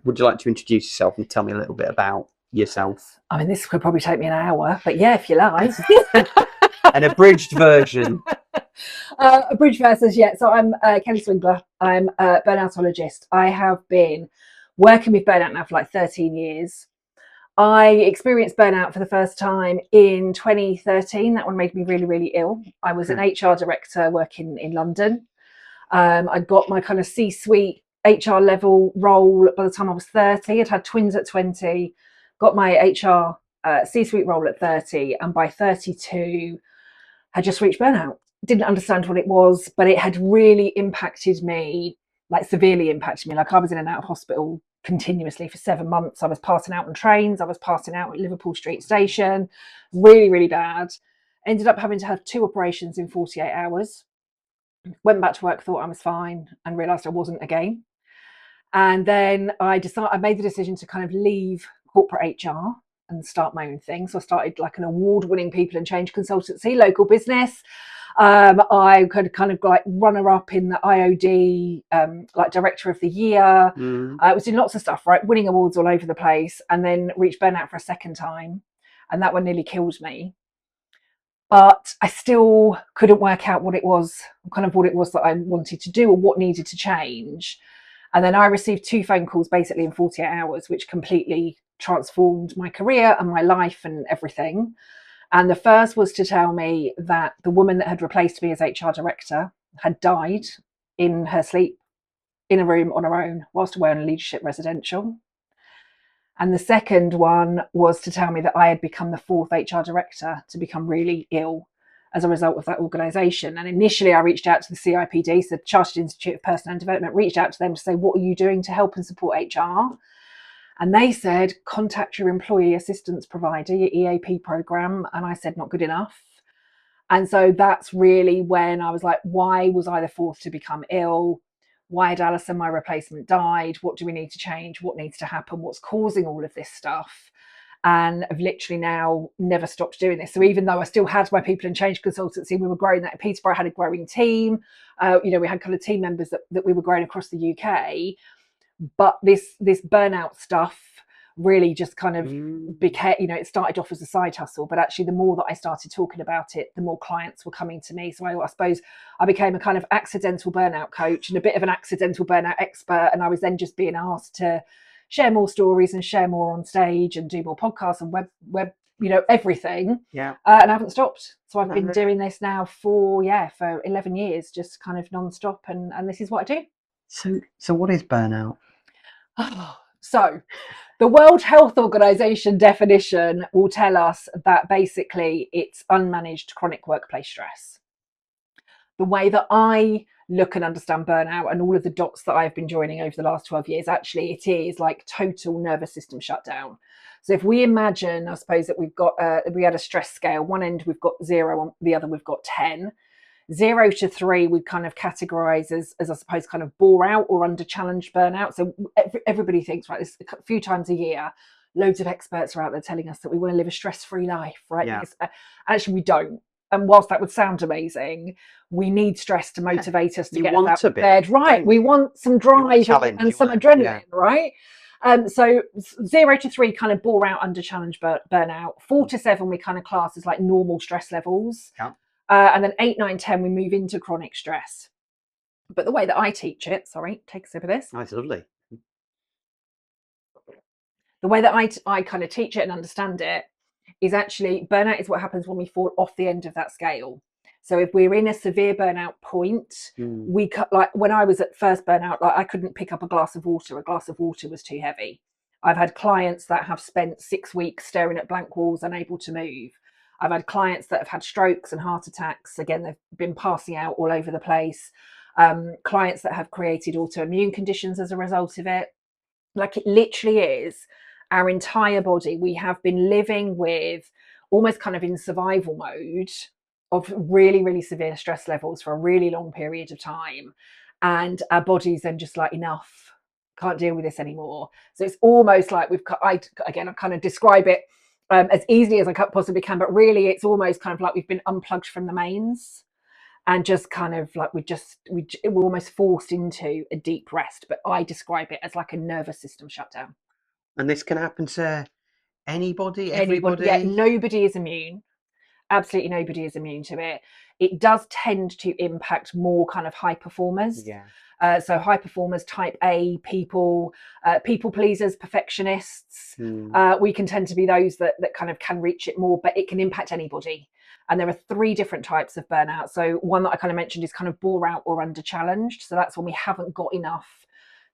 Would you like to introduce yourself and tell me a little bit about yourself? I mean, this could probably take me an hour, but yeah, if you like. An abridged version. Abridged versus, yeah. So I'm Kelly Swingler. I'm a burnoutologist. I have been working with burnout now for like 13 years. I experienced burnout for the first time in 2013. That one made me really, really ill. I was an HR director working in London. I got my kind of C-suite HR level role by the time I was 30. I'd had twins at 20, got my HR C-suite role at 30, and by 32 had just reached burnout. Didn't understand what it was, but it had really impacted me, like severely impacted me. Like I was in and out of hospital continuously for 7 months. I was passing out on trains. I was passing out at Liverpool Street Station. Really, really bad. Ended up having to have 2 operations in 48 hours. Went back to work, thought I was fine, and realised I wasn't again. And then I made the decision to kind of leave corporate HR and start my own thing. So I started like an award-winning people and change consultancy, local business. I could kind of like runner up in the IOD, like director of the year. I was doing lots of stuff, right? Winning awards all over the place, and then reached burnout for a second time. And that one nearly killed me. But I still couldn't work out what it was that I wanted to do or what needed to change. And then I received 2 phone calls basically in 48 hours, which completely transformed my career and my life and everything. And the first was to tell me that the woman that had replaced me as HR director had died in her sleep in a room on her own whilst away on a leadership residential. And the second one was to tell me that I had become the 4th HR director to become really ill as a result of that organisation. And initially I reached out to the CIPD, so the Chartered Institute of Personnel and Development, reached out to them to say, what are you doing to help and support HR? And they said, contact your employee assistance provider, your EAP program. And I said, not good enough. And so that's really when I was like, why was I the 4th to become ill? Why had Alison, my replacement, died? What do we need to change? What needs to happen? What's causing all of this stuff? And I've literally now never stopped doing this. So even though I still had my people and change consultancy, we were growing that. Peterborough had a growing team. We had kind of team members that we were growing across the UK. But this burnout stuff really just kind of became, it started off as a side hustle, but actually the more that I started talking about it, the more clients were coming to me. So I suppose I became a kind of accidental burnout coach and a bit of an accidental burnout expert. And I was then just being asked to share more stories and share more on stage and do more podcasts and web everything. Yeah. And I haven't stopped. So I've been doing this now for 11 years, just kind of non-stop. And this is what I do. So what is burnout? So the World Health Organization definition will tell us that basically it's unmanaged chronic workplace stress. The way that I look and understand burnout and all of the dots that I've been joining over the last 12 years, actually it is like total nervous system shutdown. So if we imagine, I suppose, that we had a stress scale, one end we've got 0, on the other we've got 10. 0 to 3 we kind of categorize as I suppose kind of bore out or under challenged burnout. So everybody thinks, right, this a few times a year, loads of experts are out there telling us that we want to live a stress-free life, right? Yeah. Actually we don't. And whilst that would sound amazing, we need stress to motivate us to get out of bed, right? We want some drive and some adrenaline, right? So 0 to 3 kind of bore out, under challenged burnout. 4 to 7 we kind of class as like normal stress levels. Yeah. And then 8, 9, 10, we move into chronic stress. But the way that I teach it, take a sip of this. Oh, it's lovely. The way that I kind of teach it and understand it is actually burnout is what happens when we fall off the end of that scale. So if we're in a severe burnout point, we like when I was at first burnout, like I couldn't pick up a glass of water. A glass of water was too heavy. I've had clients that have spent 6 weeks staring at blank walls, unable to move. I've had clients that have had strokes and heart attacks. Again, they've been passing out all over the place. Clients that have created autoimmune conditions as a result of it. Like it literally is our entire body. We have been living with almost kind of in survival mode of really, really severe stress levels for a really long period of time. And our body's then just like, enough, can't deal with this anymore. So it's almost like I kind of describe it as easily as I possibly can, but really it's almost kind of like we've been unplugged from the mains and just kind of like we're almost forced into a deep rest. But I describe it as like a nervous system shutdown. And this can happen to anybody, Anybody, yeah, everybody. nobody is immune. Absolutely nobody is immune to it. It does tend to impact more kind of high performers. Yeah. So high performers, type A people, people pleasers, perfectionists. We can tend to be those that kind of can reach it more, but it can impact anybody. And there are 3 different types of burnout. So one that I kind of mentioned is kind of bore out or under challenged. So that's when we haven't got enough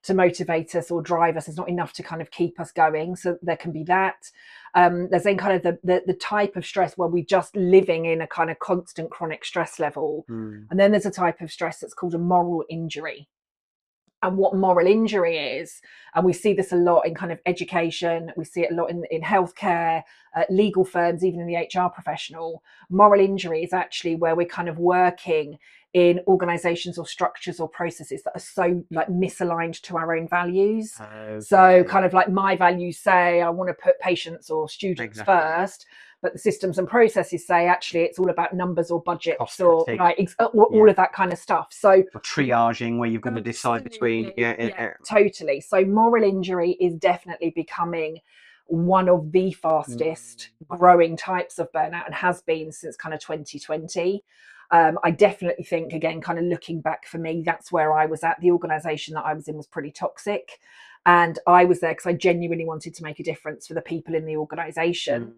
to motivate us or drive us. It's not enough to kind of keep us going. So there can be that. There's then kind of the type of stress where we're just living in a kind of constant chronic stress level. And then there's a type of stress that's called a moral injury. And what moral injury is, and we see this a lot in kind of education, we see it a lot in healthcare, legal firms, even in the HR professional. Moral injury is actually where we're kind of working in organizations or structures or processes that are so like misaligned to our own values. Okay. So kind of like my values say I want to put patients or students first, but the systems and processes say actually it's all about numbers or budgets or all of that kind of stuff. So or triaging where you've got to decide between totally. So moral injury is definitely becoming one of the fastest growing types of burnout and has been since kind of 2020. I definitely think, again, kind of looking back for me, that's where I was at. The organisation that I was in was pretty toxic. And I was there because I genuinely wanted to make a difference for the people in the organisation.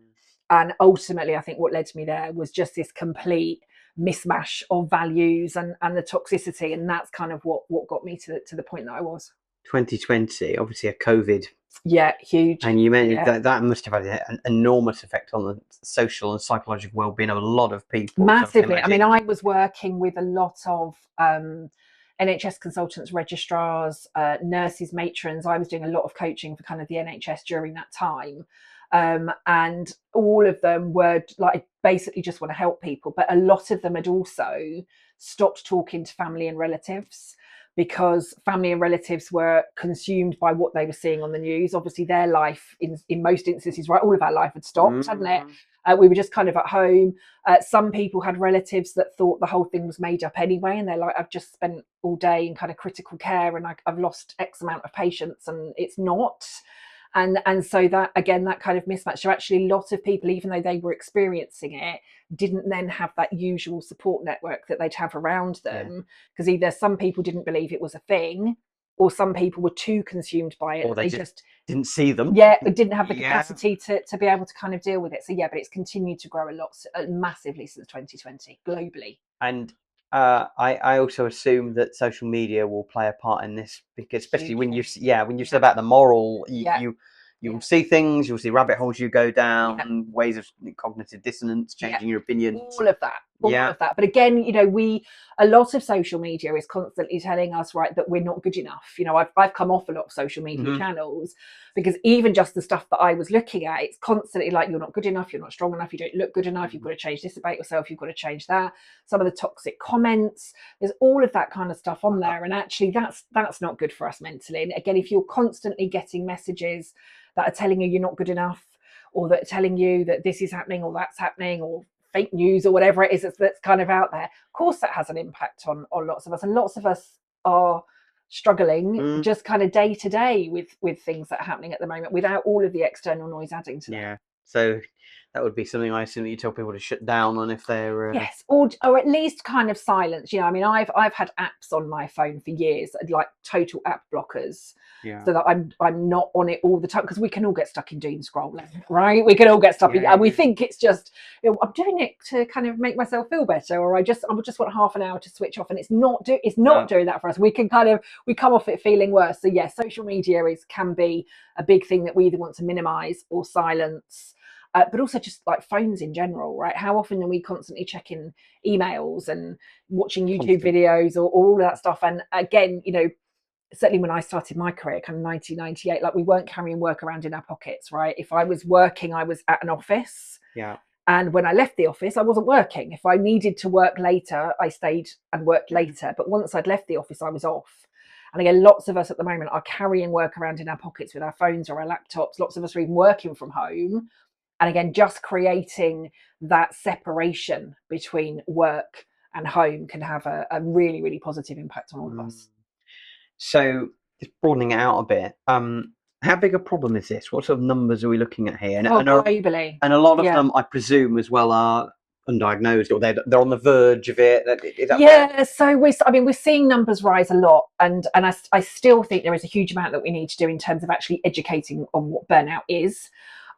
And ultimately, I think what led me there was just this complete mismatch of values and the toxicity. And that's kind of what got me to the point that I was. 2020, obviously a COVID. Yeah, huge. And you mentioned that must have had an enormous effect on the social and psychological well-being of a lot of people. Massively. I mean, I was working with a lot of NHS consultants, registrars, nurses, matrons. I was doing a lot of coaching for kind of the NHS during that time. And all of them were like, basically just want to help people. But a lot of them had also stopped talking to family and relatives because family and relatives were consumed by what they were seeing on the news. Obviously, their life, in most instances, right, all of our life had stopped, hadn't it? We were just kind of at home. Some people had relatives that thought the whole thing was made up anyway. And they're like, I've just spent all day in kind of critical care and I've lost X amount of patients and it's not. And so that, again, that kind of mismatch. So actually a lot of people, even though they were experiencing it, didn't then have that usual support network that they'd have around them. Because either some people didn't believe it was a thing, or some people were too consumed by it. Or they just didn't see them. Yeah, didn't have the capacity to be able to kind of deal with it. So yeah, but it's continued to grow a lot, massively since 2020, globally. And I also assume that social media will play a part in this, because especially when you said about the moral, you'll see things, you'll see rabbit holes you go down, ways of cognitive dissonance, changing your opinions, all of that. But again, you know, a lot of social media is constantly telling us, right, that we're not good enough. You know, I've come off a lot of social media channels because even just the stuff that I was looking at, it's constantly like, you're not good enough, you're not strong enough, you don't look good enough, you've got to change this about yourself, you've got to change that. Some of the toxic comments, there's all of that kind of stuff on there. And actually that's not good for us mentally. And again, if you're constantly getting messages that are telling you you're not good enough, or that are telling you that this is happening or that's happening, or fake news or whatever it is that's kind of out there, of course that has an impact on lots of us. And lots of us are struggling just kind of day to day with things that are happening at the moment without all of the external noise adding to that. Yeah. So that would be something I assume that you tell people to shut down on if they're yes, or at least kind of silence. You know, I mean, I've had apps on my phone for years, like total app blockers, so that I'm not on it all the time, because we can all get stuck in doom scrolling, right? We can all get stuck in, and we think it's just, you know, I'm doing it to kind of make myself feel better, or I just want half an hour to switch off, and it's not doing that for us. We come off it feeling worse. So yes, social media can be a big thing that we either want to minimize or silence. But also just like phones in general, right? How often are we constantly checking emails and watching YouTube videos or all of that stuff? And again, you know, certainly when I started my career, kind of 1998, like we weren't carrying work around in our pockets, right? If I was working, I was at an office. Yeah. And when I left the office, I wasn't working. If I needed to work later, I stayed and worked later. But once I'd left the office, I was off. And again, lots of us at the moment are carrying work around in our pockets with our phones or our laptops. Lots of us are even working from home. And again, just creating that separation between work and home can have a really, really positive impact on all of us. So just broadening it out a bit, how big a problem is this? What sort of numbers are we looking at here? Globally. And a lot of them, I presume, as well, are undiagnosed, or they're on the verge of it. So we're seeing numbers rise a lot, and I still think there is a huge amount that we need to do in terms of actually educating on what burnout is.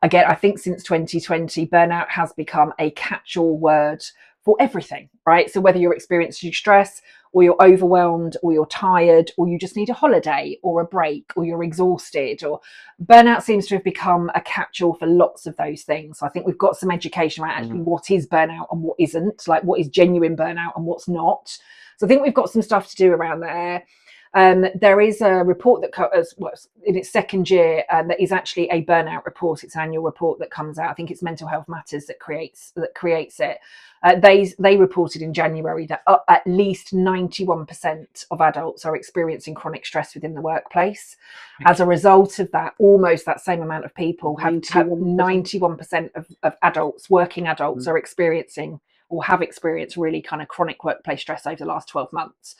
Again, I think since 2020, burnout has become a catch-all word for everything, right? So whether you're experiencing stress, or you're overwhelmed, or you're tired, or you just need a holiday or a break, or you're exhausted, or burnout seems to have become a catch-all for lots of those things. So I think we've got some education around actually what is burnout and what isn't, like what is genuine burnout and what's not. So I think we've got some stuff to do around there. There is a report that covers in its second year that is actually a burnout report. It's an annual report that comes out. I think it's Mental Health Matters that creates it. They reported in January that at least 91% of adults are experiencing chronic stress within the workplace. As a result of that, almost that same amount of people have 91% of adults, working adults, are experiencing or have experienced really kind of chronic workplace stress over the last 12 months.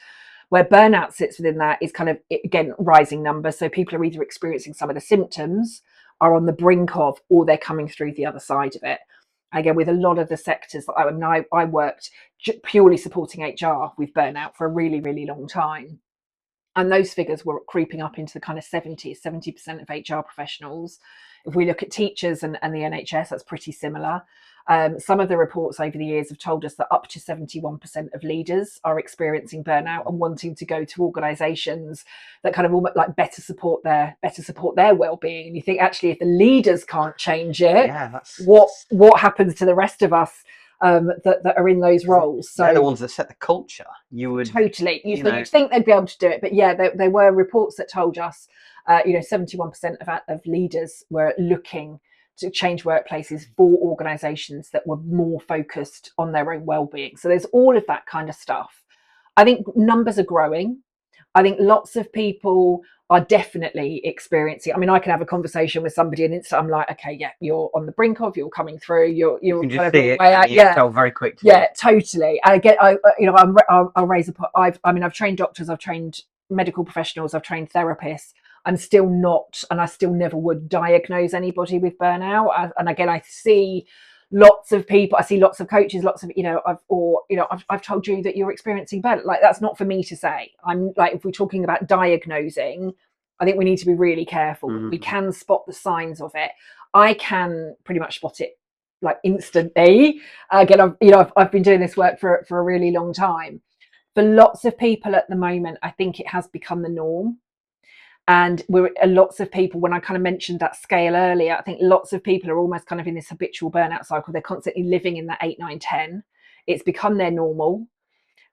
Where burnout sits within that is kind of, again, rising numbers. So people are either experiencing some of the symptoms, are on the brink of, or they're coming through the other side of it. Again, with a lot of the sectors that I worked purely supporting HR with burnout for a really, really long time. And those figures were creeping up into the kind of 70% of HR professionals. If we look at teachers and the NHS, that's pretty similar. Some of the reports over the years have told us that up to 71% of leaders are experiencing burnout and wanting to go to organisations that kind of almost like better support their well-being. And you think, actually, if the leaders can't change it, what happens to the rest of us that are in those roles? So they're the ones that set the culture. You would totally. You'd think they'd be able to do it, but yeah, there were reports that told us, 71% of leaders were looking to change workplaces for organisations that were more focused on their own well-being. So there's all of that kind of stuff. I think numbers are growing. I think lots of people are definitely experiencing. I mean, I can have a conversation with somebody and I'm like, okay, yeah, you're on the brink of, you're coming through, you're you can kind just see it. Yeah, tell very quickly. Yeah, totally. And again, I'll raise a point. I've trained doctors, I've trained medical professionals, I've trained therapists. I'm still not, and I still never would diagnose anybody with burnout. And again, I see lots of people, I see lots of coaches, lots of, I've told you that you're experiencing burnout. Like, that's not for me to say. I'm like, if we're talking about diagnosing, I think we need to be really careful. We can spot the signs of it. I can pretty much spot it like instantly. Again, I've been doing this work for a really long time. For lots of people at the moment, I think it has become the norm. And lots of people, when I kind of mentioned that scale earlier, I think lots of people are almost kind of in this habitual burnout cycle. They're constantly living in that 8, 9, 10. It's become their normal.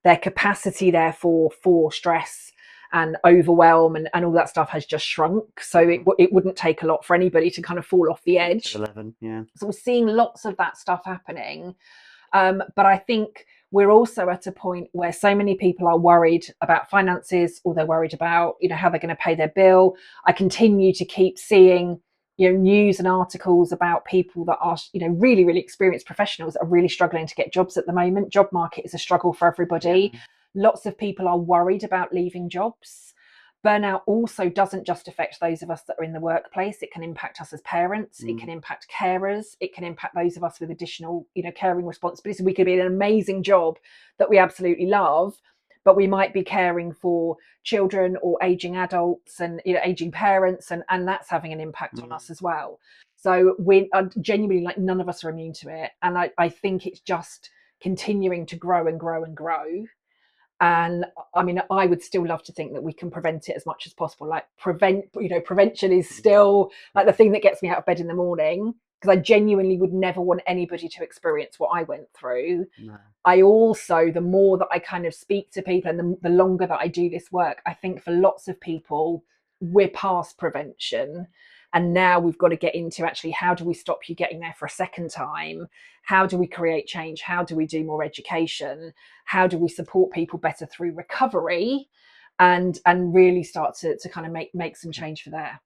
Their capacity, therefore, for stress and overwhelm and all that stuff has just shrunk. So it wouldn't take a lot for anybody to kind of fall off the edge. 11, yeah. So we're seeing lots of that stuff happening. But I think we're also at a point where so many people are worried about finances, or they're worried about, how they're going to pay their bill. I continue to keep seeing, news and articles about people that are, really, really experienced professionals that are really struggling to get jobs at the moment. Job market is a struggle for everybody. Yeah. Lots of people are worried about leaving jobs. Burnout also doesn't just affect those of us that are in the workplace. It can impact us as parents. It can impact carers. It can impact those of us with additional, caring responsibilities. We could be in an amazing job that we absolutely love, but we might be caring for children or aging adults and aging parents, and that's having an impact on us as well. So we are genuinely, like, none of us are immune to it. And I think it's just continuing to grow and grow and grow. And I mean, I would still love to think that we can prevent it as much as possible. Like, prevention is still like the thing that gets me out of bed in the morning, because I genuinely would never want anybody to experience what I went through. No. I also, the more that I kind of speak to people and the longer that I do this work, I think for lots of people, we're past prevention. And now we've got to get into actually, how do we stop you getting there for a second time? How do we create change? How do we do more education? How do we support people better through recovery, and really start to kind of make some change for there?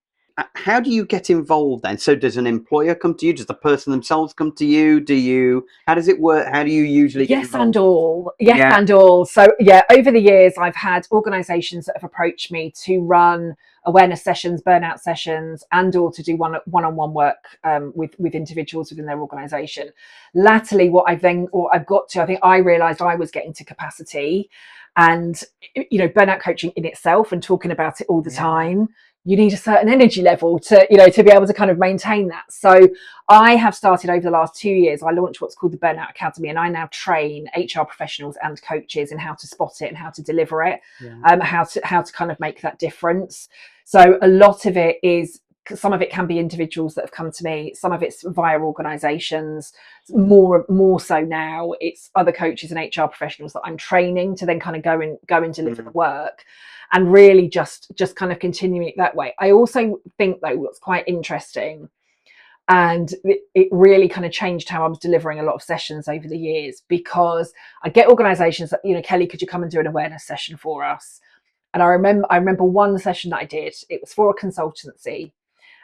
how do you get involved then? So does an employer come to you? Does the person themselves come to you? How does it work? How do you usually get Yes, and involved? all. Yes, Yeah. and all. So, yeah, over the years, I've had organisations that have approached me to run awareness sessions, burnout sessions, and or to do one-on-one work with individuals within their organisation. Latterly, I think I realised I was getting to capacity, and burnout coaching in itself and talking about it all the time. You need a certain energy level to be able to kind of maintain that. So I have started over the last 2 years. I launched what's called the Burnout Academy, and I now train HR professionals and coaches in how to spot it and how to deliver it, how to kind of make that difference. So a lot of it is, some of it can be individuals that have come to me, some of it's via organisations. More so now, it's other coaches and HR professionals that I'm training to then kind of go and deliver the work. And really just kind of continuing it that way. I also think, though, what's quite interesting, and it really kind of changed how I was delivering a lot of sessions over the years, because I get organisations that, Kelly, could you come and do an awareness session for us? And I remember one session that I did. It was for a consultancy,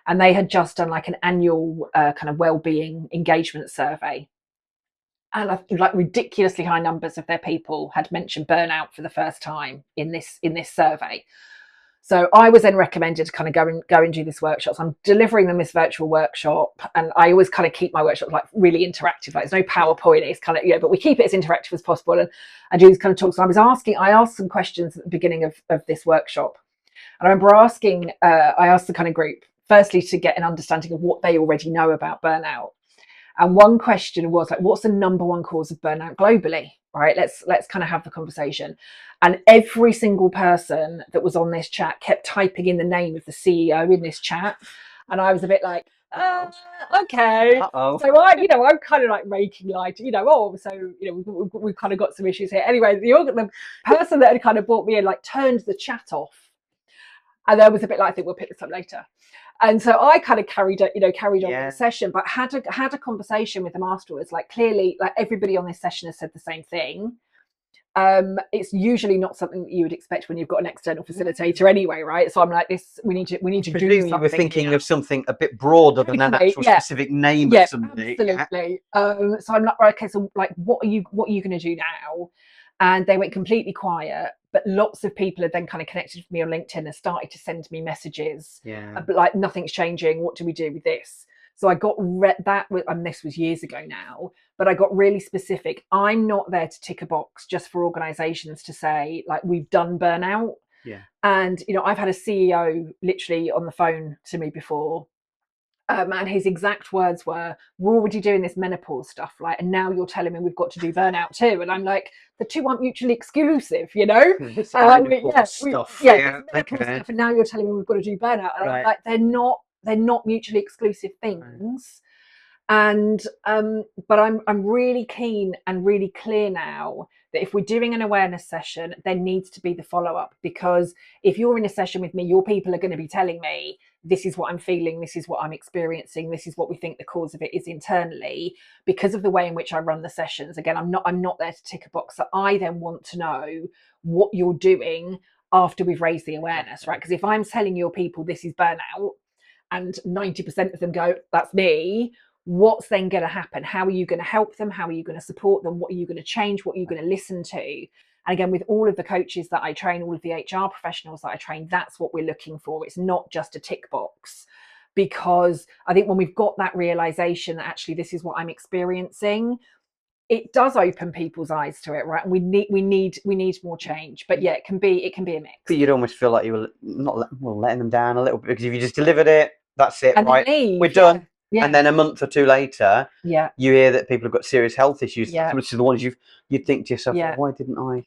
and they had just done like an annual kind of wellbeing engagement survey. And I think like ridiculously high numbers of their people had mentioned burnout for the first time in this survey. So I was then recommended to kind of go and do this workshop. So I'm delivering them this virtual workshop, and I always kind of keep my workshops like really interactive. Like there's no PowerPoint. It's kind of, but we keep it as interactive as possible, and do these kind of talks. So I asked some questions at the beginning of this workshop, and I remember I asked the kind of group firstly to get an understanding of what they already know about burnout. And one question was like, what's the number one cause of burnout globally? Right, let's kind of have the conversation. And every single person that was on this chat kept typing in the name of the CEO in this chat, and I was a bit like, okay. Uh-oh. So I'm kind of like raking light, we've kind of got some issues here. Anyway, the person that had kind of brought me in like turned the chat off, and there was a bit like, I think we'll pick this up later. And so I kind of carried on with the session, but had a conversation with them afterwards. Like clearly, like everybody on this session has said the same thing. It's usually not something that you would expect when you've got an external facilitator anyway, right? So I'm like, we need to do something. You were thinking of something a bit broader than an actual specific name of something. Absolutely. So I'm like, right, okay, so like, what are you going to do now? And they went completely quiet, but lots of people had then kind of connected with me on LinkedIn and started to send me messages. Like, nothing's changing. What do we do with this? So I got that, and this was years ago now, but I got really specific. I'm not there to tick a box just for organizations to say, like, we've done burnout. And, I've had a CEO literally on the phone to me before. And his exact words were, we're already doing this menopause stuff, right? And now you're telling me we've got to do burnout too. And I'm like, the two aren't mutually exclusive, Menopause stuff. Menopause stuff, and now you're telling me we've got to do burnout. And I'm like, they're not mutually exclusive things. And but I'm really keen and really clear now that if we're doing an awareness session, there needs to be the follow-up, because if you're in a session with me, your people are going to be telling me, this is what I'm feeling, this is what I'm experiencing, this is what we think the cause of it is internally, because of the way in which I run the sessions. Again, I'm not there to tick a box. So I then want to know what you're doing after we've raised the awareness, right? Because if I'm telling your people this is burnout and 90% of them go, that's me, what's then going to happen? How are you going to help them? How are you going to support them? What are you going to change? What are you going to listen to? And again, with all of the coaches that I train, all of the HR professionals that I train, that's what we're looking for. It's not just a tick box, because I think when we've got that realization that actually this is what I'm experiencing, it does open people's eyes to it, right? And we need more change. But yeah, it can be a mix. But you'd almost feel like you were not letting them down a little bit, because if you just delivered it, that's it, and right? We're done. Yeah. And then a month or two later, you hear that people have got serious health issues, which are the ones you'd think to yourself, why didn't I?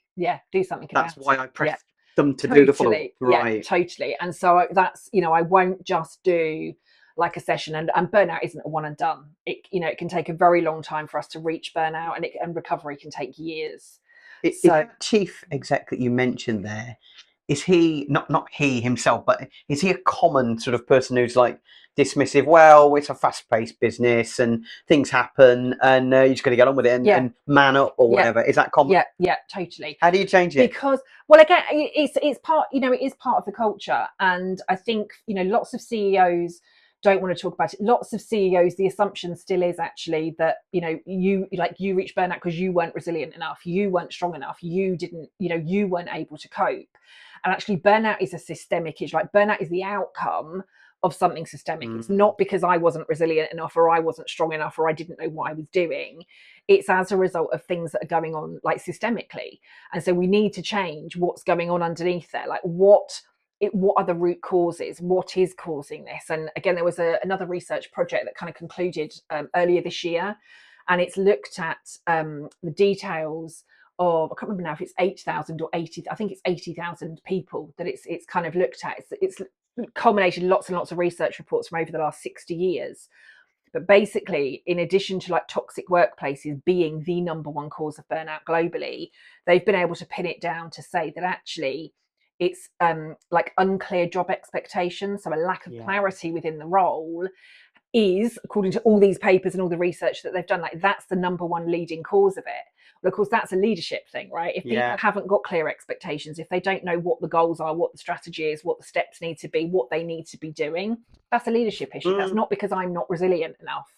Do something about it. That's why I pressed them to totally do the follow-up. Right. Yeah, totally. And so that's, I won't just do like a session, and burnout isn't a one and done. It can take a very long time for us to reach burnout, and recovery can take years. Is that chief exec that you mentioned there, is he not he himself, but is he a common sort of person who's like dismissive. Well, it's a fast-paced business and things happen, and you just got to get on with it and man up or whatever. Is that common? Yeah, totally. How do you change it? Because, well, again, it's part, it is part of the culture, and I think lots of CEOs don't want to talk about it. Lots of CEOs, the assumption still is actually that you reached burnout because you weren't resilient enough, you weren't strong enough, you didn't, you weren't able to cope. And actually, burnout is a systemic issue. Like, burnout is the outcome of something systemic. It's not because I wasn't resilient enough, or I wasn't strong enough, or I didn't know what I was doing. It's as a result of things that are going on, like, systemically. And so we need to change what's going on underneath there. Like, what are the root causes? What is causing this? And again, there was another research project that kind of concluded earlier this year, and it's looked at the details of, I can't remember now if it's 8,000 or 80, I think it's 80,000 people that it's kind of looked at. It's culminated lots and lots of research reports from over the last 60 years. But basically, in addition to like toxic workplaces being the number one cause of burnout globally, they've been able to pin it down to say that actually it's like unclear job expectations, so a lack of clarity within the role is, according to all these papers and all the research that they've done, like that's the number one leading cause of it. But of course, that's a leadership thing, right? If people haven't got clear expectations, if they don't know what the goals are, what the strategy is, what the steps need to be, what they need to be doing, that's a leadership issue. That's not because I'm not resilient enough.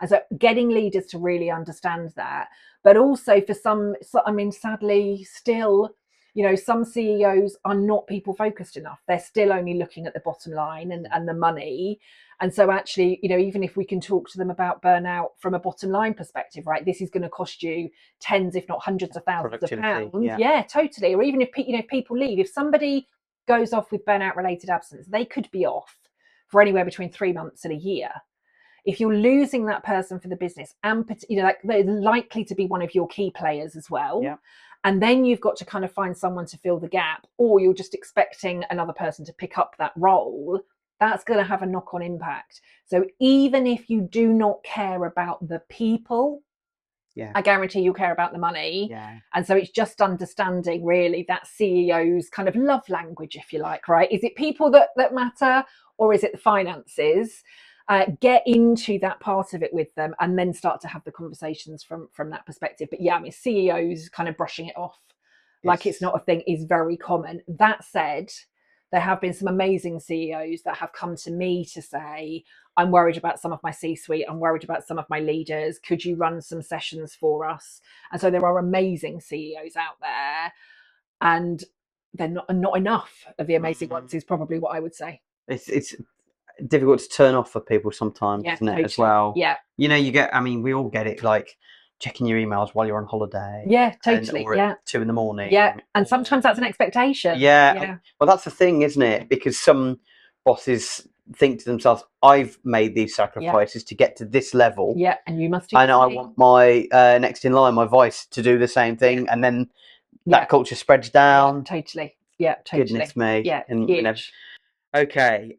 And so getting leaders to really understand that, but also for some, I mean, sadly, still, some CEOs are not people focused enough. They're still only looking at the bottom line and the money. And so actually, even if we can talk to them about burnout from a bottom line perspective, right, this is going to cost you tens, if not hundreds of thousands of pounds. Yeah, totally. Or even if people leave, if somebody goes off with burnout related absence, they could be off for anywhere between 3 months and a year. If you're losing that person for the business, and like they're likely to be one of your key players as well. Yeah. And then you've got to kind of find someone to fill the gap, or you're just expecting another person to pick up that role. That's going to have a knock-on impact. So even if you do not care about the people, I guarantee you care about the money. Yeah. And so it's just understanding really that CEO's kind of love language, if you like, right? Is it people that matter, or is it the finances? Get into that part of it with them, and then start to have the conversations from that perspective. But yeah, I mean, CEOs kind of brushing it off like it's not a thing is very common. That said, there have been some amazing CEOs that have come to me to say, I'm worried about some of my C-suite, I'm worried about some of my leaders, could you run some sessions for us? And so there are amazing CEOs out there, and they're not enough of the amazing ones, is probably what I would say. It's difficult to turn off for people sometimes, isn't it, totally. As well? Yeah. You get, I mean, we all get it, like checking your emails while you're on holiday. Yeah, totally. Or at 2 a.m. Yeah, and sometimes that's an expectation. Yeah. Well, that's the thing, isn't it? Because some bosses think to themselves, I've made these sacrifices to get to this level. Yeah, and you must do and I want my next in line, my vice, to do the same thing. And then that culture spreads down. Yeah, totally. Yeah, totally. Goodness me. Yeah, and okay.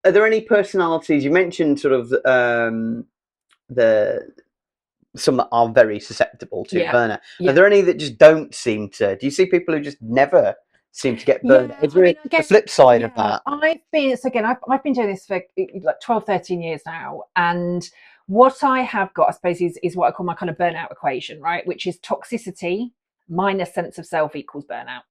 Are there any personalities, you mentioned sort of some that are very susceptible to burnout. Are there any that just don't seem to? Do you see people who just never seem to get burned out? Is there the flip side of that? I've been doing this for like 12, 13 years now. And what I have got, I suppose, is what I call my kind of burnout equation, right? Which is toxicity minus sense of self equals burnout.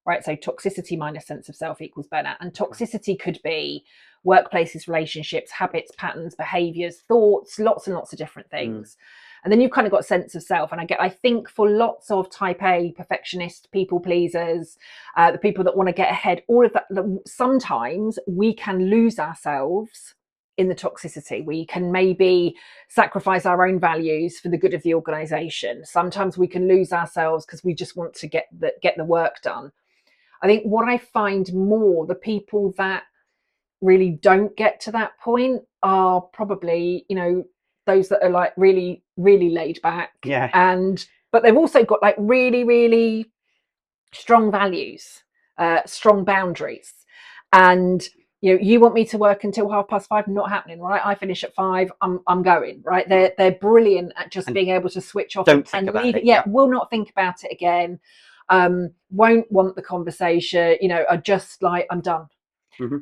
Right, so toxicity minus sense of self equals burnout. And toxicity could be workplaces, relationships, habits, patterns, behaviors, thoughts, lots and lots of different things. And then you've kind of got sense of self. And I think for lots of type A perfectionist people pleasers, the people that want to get ahead, all of that, sometimes we can lose ourselves in the toxicity. We can maybe sacrifice our own values for the good of the organization. Sometimes we can lose ourselves because we just want to get the work done. I think what I find more, the people that really don't get to that point are probably, those that are like really, really laid back. Yeah. But they've also got like really, really strong values, strong boundaries. And, you want me to work until 5:30, not happening, right? I finish at 5, I'm going, right? They're brilliant at just being able to switch off and leave it. Yeah, will not think about it again. Won't want the conversation, are just like, I'm done.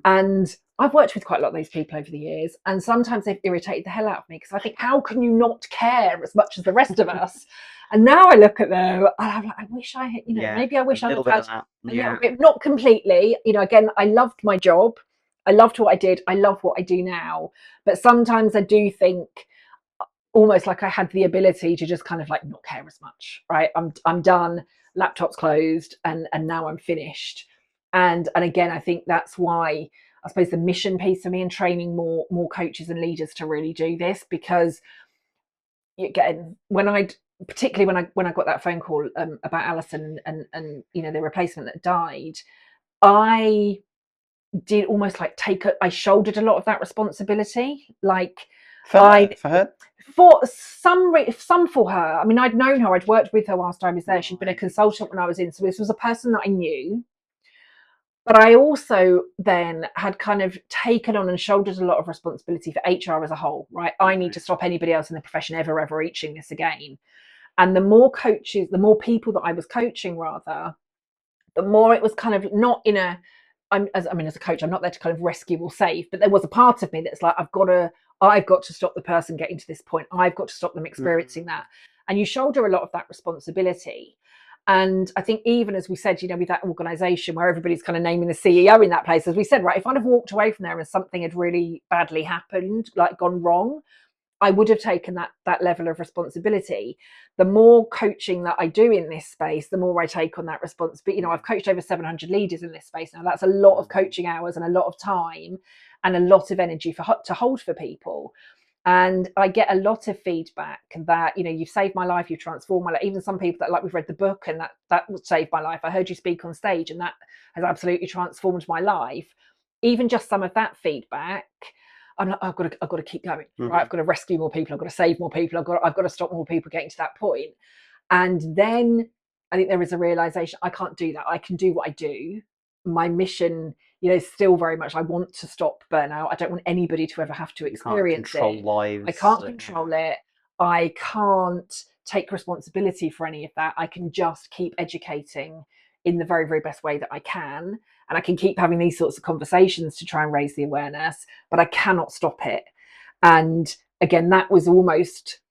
And I've worked with quite a lot of these people over the years, and sometimes they've irritated the hell out of me because I think, how can you not care as much as the rest of us? And now I look at them and I'm like, I wish I had, maybe I wish I had had a little bit, not completely, again, I loved my job. I loved what I did. I love what I do now. But sometimes I do think almost like I had the ability to just kind of like not care as much, right? I'm done, laptop's closed, and now I'm finished. And again, I think that's why I suppose the mission piece for me and training more coaches and leaders to really do this, because again, particularly when I got that phone call about Alison and the replacement that died, I did almost like I shouldered a lot of that responsibility, like for her. For some for her. I mean, I'd known her, I'd worked with her whilst I was there. She'd been a consultant when I was in, so this was a person that I knew. But I also then had kind of taken on and shouldered a lot of responsibility for HR as a whole, right? I need to stop anybody else in the profession ever reaching this again. And the more people that I was coaching, rather, the more it was kind of not in a, as a coach, I'm not there to kind of rescue or save, but there was a part of me that's like, I've got to stop the person getting to this point. I've got to stop them experiencing that. And you shoulder a lot of that responsibility. And I think even as we said, with that organisation where everybody's kind of naming the CEO in that place, as we said, right, if I'd have walked away from there and something had really badly happened, like gone wrong, I would have taken that level of responsibility. The more coaching that I do in this space, the more I take on that responsibility. I've coached over 700 leaders in this space now. That's a lot of coaching hours and a lot of time and a lot of energy to hold for people. And I get a lot of feedback that, you've saved my life, you've transformed my life. Even some people that, like, we've read the book and that saved my life. I heard you speak on stage and that has absolutely transformed my life. Even just some of that feedback, I'm like, I've got to keep going, right? I've got to rescue more people. I've got to save more people. I've got to stop more people getting to that point. And then I think there is a realization, I can't do that. I can do what I do. My mission, still very much, I want to stop burnout. I don't want anybody to ever have to experience it. I can't control it. I can't take responsibility for any of that. I can just keep educating in the very, very best way that I can. And I can keep having these sorts of conversations to try and raise the awareness, but I cannot stop it. And again, that was almost,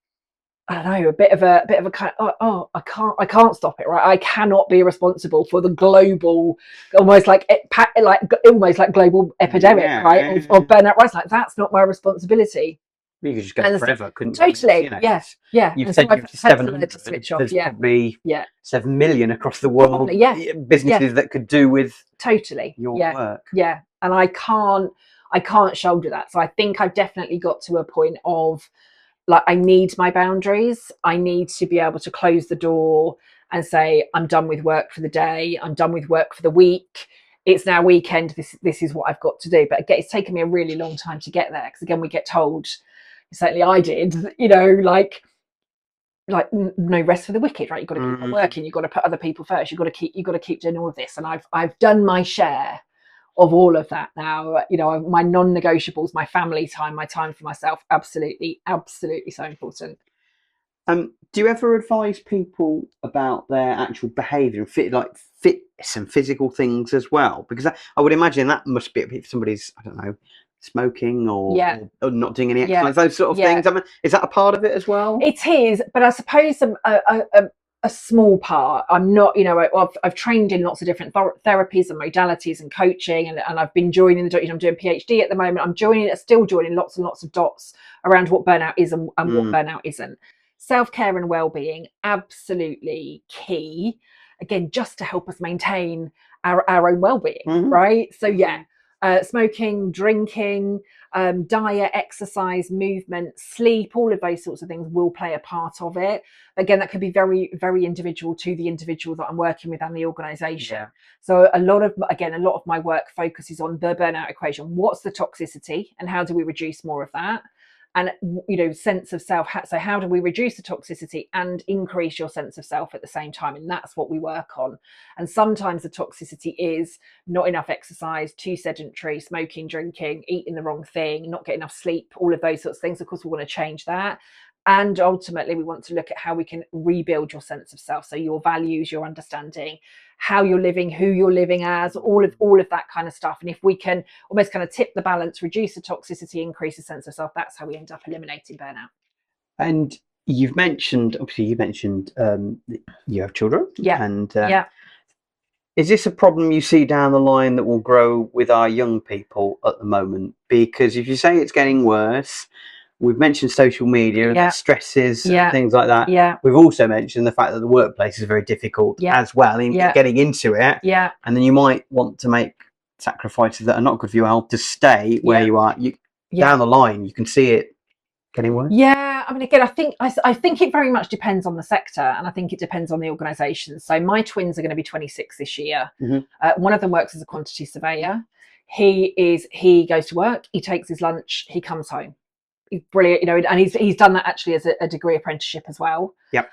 I don't know, a bit of a kind of, I can't stop it, right? I cannot be responsible for the global, almost like global epidemic, right? Of burnout. Right? Like, that's not my responsibility. You could just go forever, couldn't you? Totally, yeah. You've said you've 700. There's probably 7 million across the world. Businesses that could do with your work. Yeah, and I can't shoulder that. So I think I've definitely got to a point of, like, I need my boundaries. I need to be able to close the door and say, I'm done with work for the day. I'm done with work for the week. It's now weekend. This is what I've got to do. But again, it's taken me a really long time to get there, because again, we get told, certainly I did, like no rest for the wicked, right? You've got to keep on working. You've got to put other people first. You've got to keep doing all of this. And I've done my share of all of that now. My non-negotiables, my family time, my time for myself, absolutely so important. Do you ever advise people about their actual behaviour and fitness and physical things as well? Because I would imagine that must be, if somebody's, I don't know, smoking or not doing any exercise, those sort of things. I mean, is that a part of it as well? It is, but I suppose a small part. I'm not, I've trained in lots of different therapies and modalities and coaching, and I've been joining I'm doing PhD at the moment. I'm still joining lots and lots of dots around what burnout is and what burnout isn't. Self-care and well-being, absolutely key. Again, just to help us maintain our own well-being, right? So smoking, drinking, diet, exercise, movement, sleep, all of those sorts of things will play a part of it. Again, that could be very, very individual to the individual that I'm working with and the organisation. So a lot of my work focuses on the burnout equation. What's the toxicity and how do we reduce more of that? And, sense of self. So how do we reduce the toxicity and increase your sense of self at the same time? And that's what we work on. And sometimes the toxicity is not enough exercise, too sedentary, smoking, drinking, eating the wrong thing, not getting enough sleep, all of those sorts of things. Of course, we want to change that. And ultimately, we want to look at how we can rebuild your sense of self. So your values, your understanding, how you're living, who you're living as, all of that kind of stuff. And if we can almost kind of tip the balance, reduce the toxicity, increase the sense of self, that's how we end up eliminating burnout. And you mentioned you have children. Yeah. And yeah. is this a problem you see down the line that will grow with our young people at the moment? Because if you say it's getting worse, we've mentioned social media, Yeah. stresses, Yeah. things like that. Yeah. We've also mentioned the fact that the workplace is very difficult as well in getting into it. Yeah. And then you might want to make sacrifices that are not good for your health to stay where you are. Down the line, you can see it getting worse. Yeah, I mean, again, I think it very much depends on the sector, and I think it depends on the organisation. So my twins are going to be 26 this year. One of them works as a quantity surveyor. He goes to work, he takes his lunch, he comes home. He's brilliant, and he's done that actually as a degree apprenticeship as well. Yep.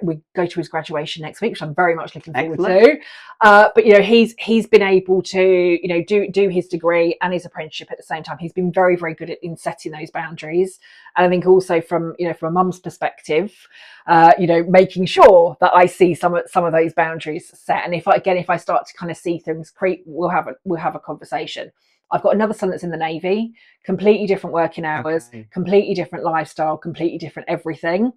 We go to his graduation next week, which I'm very much looking forward to. But he's been able to do his degree and his apprenticeship at the same time. He's been very, very good in setting those boundaries, and I think also from a mum's perspective, making sure that I see some of those boundaries set. And if I start to kind of see things creep, we'll have a conversation. I've got another son that's in the Navy, completely different working hours, completely different lifestyle, completely different everything.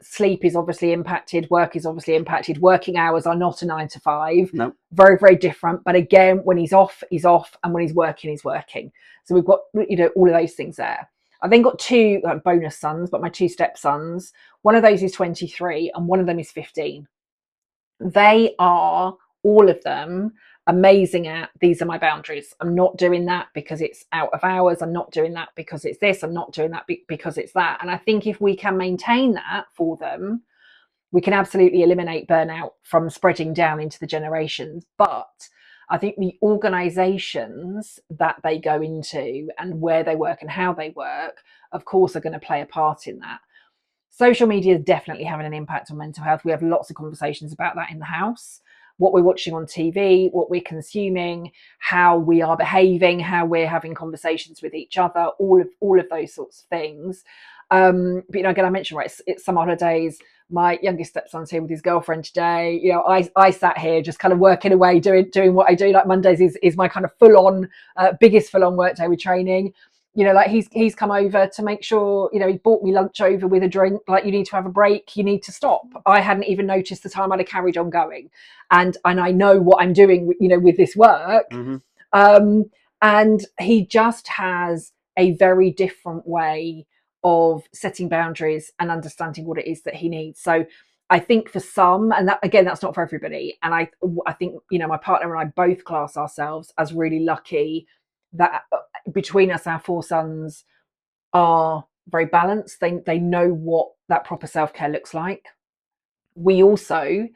Sleep is obviously impacted, work is obviously impacted. Working hours are not a 9 to 5. No. Very, very different. But again, when he's off, he's off, and when he's working. So we've got all of those things there. I've then got two bonus sons, but my two stepsons. One of those is 23 and one of them is 15. They are, all of them, amazing at, these are my boundaries. I'm not doing that because it's out of hours. I'm not doing that because it's this. I'm not doing that because it's that. And I think if we can maintain that for them, we can absolutely eliminate burnout from spreading down into the generations. But I think the organisations that they go into and where they work and how they work, of course, are going to play a part in that. Social media is definitely having an impact on mental health. We have lots of conversations about that in the house. What we're watching on TV, what we're consuming, how we are behaving, how we're having conversations with each other, all of those sorts of things. But again, I mentioned, right, it's summer holidays. My youngest stepson's here with his girlfriend today. I sat here just kind of working away, doing what I do. Like Mondays is my kind of biggest full on work day with training. He's come over to make sure, he bought me lunch over with a drink. Like, you need to have a break, you need to stop. I hadn't even noticed the time I'd have carried on going. And I know what I'm doing, with this work. And he just has a very different way of setting boundaries and understanding what it is that he needs. So I think for some, and that, again, that's not for everybody. And I think, my partner and I both class ourselves as really lucky that between us, our 4 sons are very balanced. They know what that proper self-care looks like. We also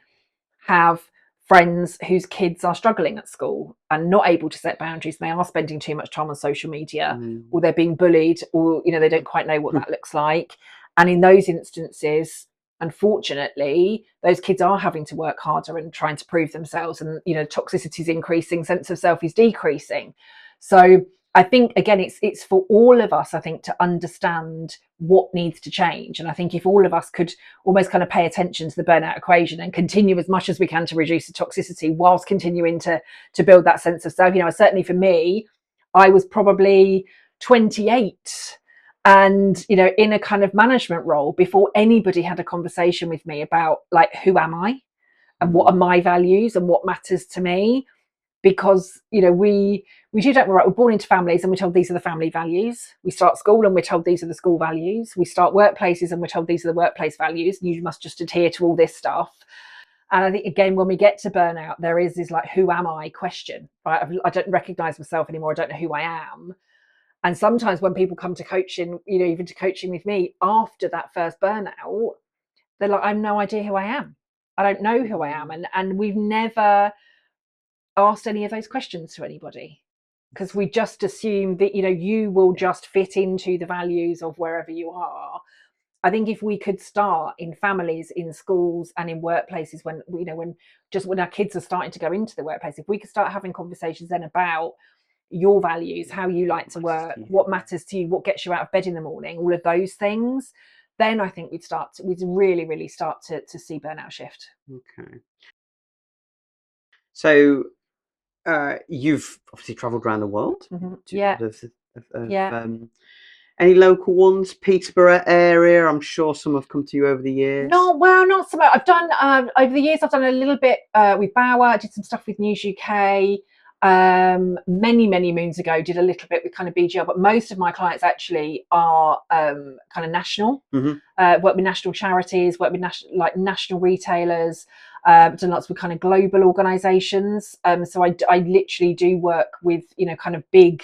have friends whose kids are struggling at school and not able to set boundaries. They are spending too much time on social media, or they're being bullied, or they don't quite know what that looks like. And in those instances, unfortunately, those kids are having to work harder and trying to prove themselves, and toxicity is increasing, sense of self is decreasing. So I think, again, it's for all of us, I think, to understand what needs to change. And I think if all of us could almost kind of pay attention to the burnout equation and continue as much as we can to reduce the toxicity whilst continuing to build that sense of self. Certainly for me, I was probably 28 and, in a kind of management role before anybody had a conversation with me about, like, who am I and what are my values and what matters to me. Because, we're born into families and we're told these are the family values. We start school and we're told these are the school values. We start workplaces and we're told these are the workplace values. And you must just adhere to all this stuff. And I think, again, when we get to burnout, there is this, like, who am I question, right? I don't recognize myself anymore. I don't know who I am. And sometimes when people come to coaching, even to coaching with me after that first burnout, they're like, I have no idea who I am. I don't know who I am. And we've never asked any of those questions to anybody, because we just assume that you will just fit into the values of wherever you are. I think if we could start in families, in schools, and in workplaces, when our kids are starting to go into the workplace, if we could start having conversations then about your values, how you like to work, what matters to you, what gets you out of bed in the morning, all of those things, then I think we'd really, really start to see burnout shift. Okay. So you've obviously travelled around the world. Yeah. Any local ones? Peterborough area. I'm sure some have come to you over the years. Not so much. I've done over the years. I've done a little bit with Bauer. I did some stuff with News UK. Many moons ago, did a little bit with kind of BGL. But most of my clients actually are kind of national. Work with national charities. Work with national retailers. Done lots with kind of global organisations. So I literally do work with kind of big.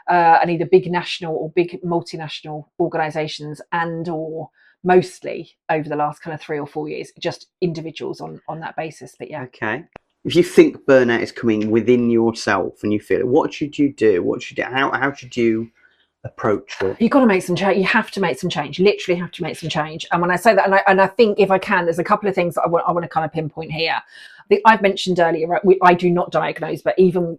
And either big national or big multinational organisations, and or mostly over the last kind of 3 or 4 years, just individuals on that basis. But yeah. Okay. If you think burnout is coming within yourself and you feel it, what should you do? How should you approach it? You've got to make some change. You have to make some change. Literally have to make some change. And when I say that, and I think if I can, there's a couple of things that I want to kind of pinpoint here. I think I've mentioned earlier, right, I do not diagnose, but even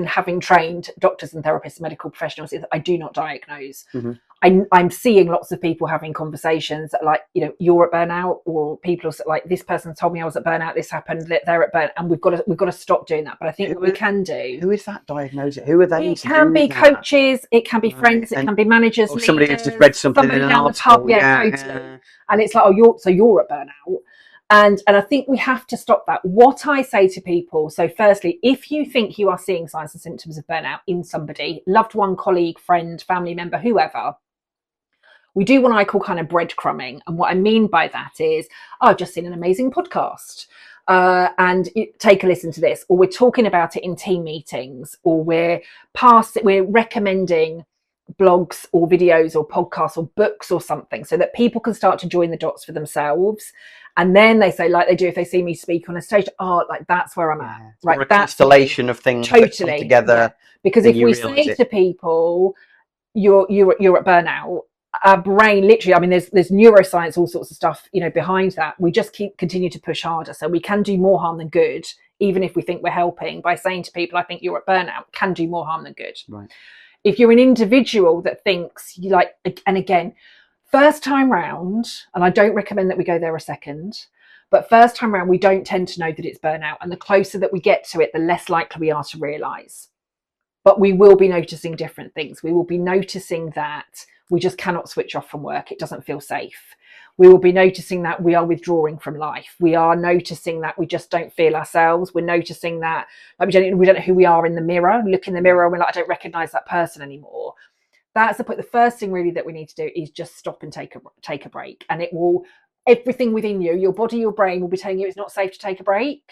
having trained doctors and therapists, medical professionals, I do not diagnose. I'm seeing lots of people having conversations that, like, you're at burnout, or people are like, this person told me I was at burnout, this happened, they're at burnout, and we've got to stop doing that. But I think what we can do. Who is that diagnosing? Who are they? It can be coaches, it can be friends, it can be managers, or somebody leaders, who's just read something in an article. Totally. And it's like, you're at burnout. And I think we have to stop that. What I say to people, so firstly, if you think you are seeing signs and symptoms of burnout in somebody, loved one, colleague, friend, family member, whoever, we do what I call kind of breadcrumbing. And what I mean by that is, I've just seen an amazing podcast, and take a listen to this, or we're talking about it in team meetings, or we're recommending blogs or videos or podcasts or books or something, so that people can start to join the dots for themselves. And then they say, like they do if they see me speak on a stage, like, that's where I'm at. Right, that's a constellation of things totally together. Yeah. Because if we say to people, you're at burnout, our brain literally, I mean, there's neuroscience, all sorts of stuff, behind that. We just continue to push harder. So we can do more harm than good, even if we think we're helping, by saying to people, I think you're at burnout, can do more harm than good. Right. If you're an individual that thinks and again, first time round, and I don't recommend that we go there a second, but first time round, we don't tend to know that it's burnout. And the closer that we get to it, the less likely we are to realise. But we will be noticing different things. We will be noticing that we just cannot switch off from work. It doesn't feel safe. We will be noticing that we are withdrawing from life. We are noticing that we just don't feel ourselves. We're noticing that we don't know who we are in the mirror. Look in the mirror and we're like, I don't recognise that person anymore. That's the point. The first thing really that we need to do is just stop and take a break. And it will, everything within you, your body, your brain will be telling you it's not safe to take a break,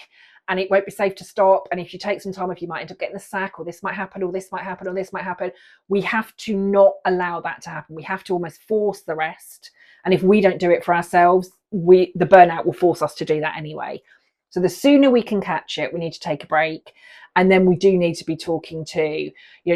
and it won't be safe to stop. And if you take some time off, you might end up getting the sack, or this might happen, or this might happen, or this might happen. We have to not allow that to happen. We have to almost force the rest. And if we don't do it for ourselves, the burnout will force us to do that anyway. So the sooner we can catch it, we need to take a break. And then we do need to be talking to,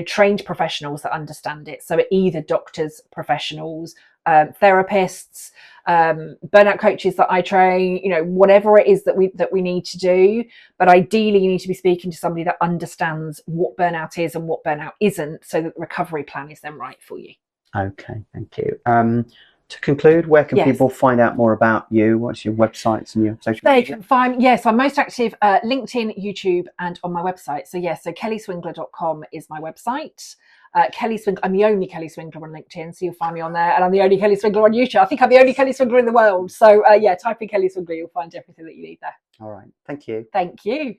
trained professionals that understand it. So either doctors, professionals, therapists, burnout coaches that I train, whatever it is that we need to do. But ideally, you need to be speaking to somebody that understands what burnout is and what burnout isn't, so that the recovery plan is then right for you. Okay, thank you. To conclude, where can people find out more about you? What's your websites and your social media? They can find, so I'm most active LinkedIn, YouTube, and on my website. So so kellyswingler.com is my website. Kelly Swingler, I'm the only Kelly Swingler on LinkedIn, so you'll find me on there. And I'm the only Kelly Swingler on YouTube. I think I'm the only Kelly Swingler in the world. So type in Kelly Swingler, you'll find everything that you need there. All right, thank you. Thank you.